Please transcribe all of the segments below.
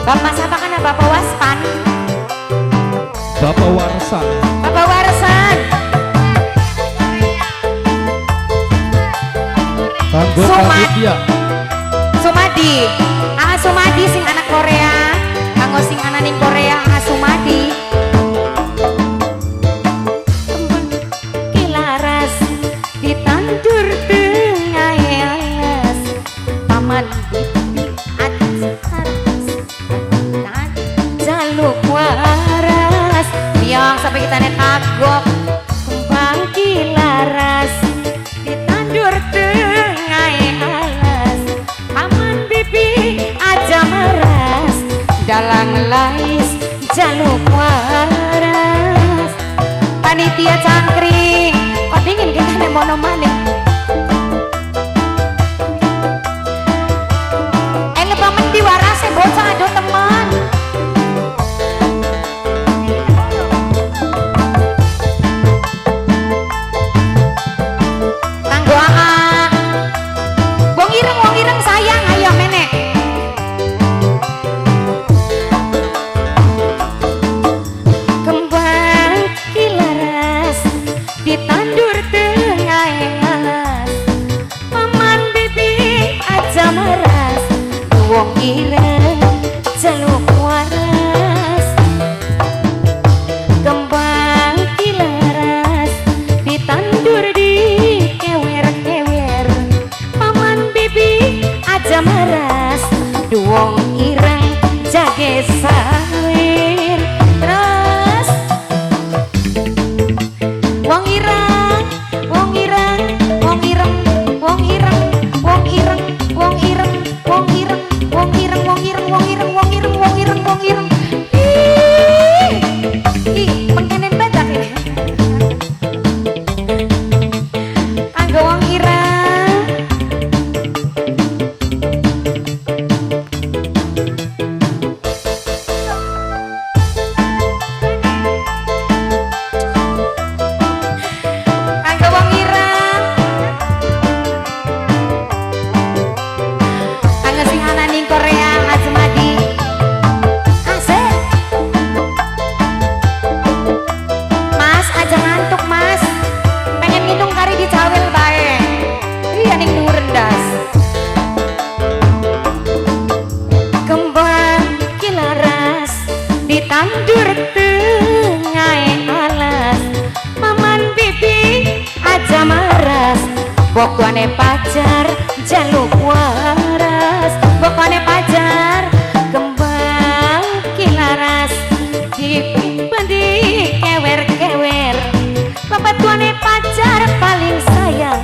Bapak siapa kan Bapak Waspan? Bapak Warsan. Bapak Warsan. Kanggo Sumadi. Aditya. Sumadi. Sumadi sing anak Korea. Kanggo sing anak ning Korea Sumadi. Kilaras ditandur tengah alas. Paman bibi jaluk waras. Yang sampai kita nek kagok kembang kilaras ditandur tengah alas. Paman bibi aja meras dalang lais jaluk waras. Panitia cangkring kok dingin kita nek mono maning. Paman diwaras bocah aduh teman. Wong ireng sayang ayo menek. Kembang kilaras ditandur tengah alas. Paman bibi aja meras wong ireng jaluk waras. Kembang kilaras ditandur di kewer-kewer. Paman bibi aja meras wong ireng jage sawer. Terus wong ireng, wong ireng, wong ireng, wong ireng, wong ireng, wong ireng, wong ireng, wong ireng, wong ireng, wong ireng, wong ireng, wong ireng, wong ireng. Ih, pengkenen badak ini. Anggo wong ireng. Anggo wong ireng. Anggo sing ana ning Korea Sumadi. Asik. Mas aja ngantuk Mas. Pengen minum kari di cawil bae. Iya ning dhuwur rendas. Kembang kilaras ditandur tengah alas. Paman bibi aja meras pokoknya pacar jaluk waras. Pokoknya pacar kembang kilaras di kewer-kewer. Bapak tuane pacar paling sayang.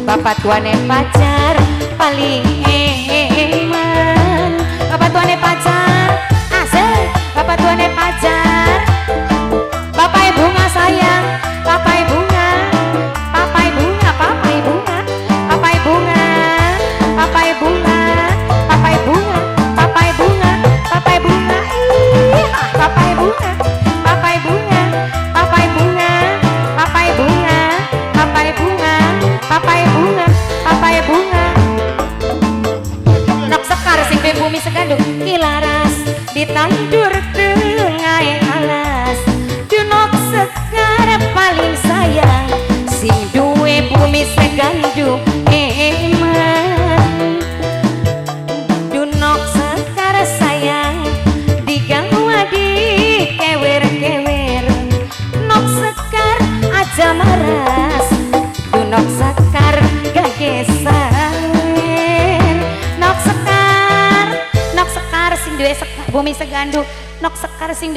Bapak tuane pacar paling eman. Bapak tuane pacar asik. Bapak tuane pacar. Papai bunga sayang. Papai bunga. Papai bunga. Papai bunga. Papai bunga. Papai bunga. Papai bunga. Papai bunga. Papai bunga. Ih, papai bunga. Papai bunga. Papai bunga. Papai bunga. Papai bunga. Papai bunga. Papai bunga. Nok sekar sing be bumi segandung kilaras ditandur tengah alas. Dunok sekar paling sayang sing duwe bumi segandung eman. Dunok sekar sayang digawa di kewer-kewer. Nok sekar aja meras dunok sekar gage sawer. Nok sekar sing duwe bumi segandung. Nok sekar sing duwe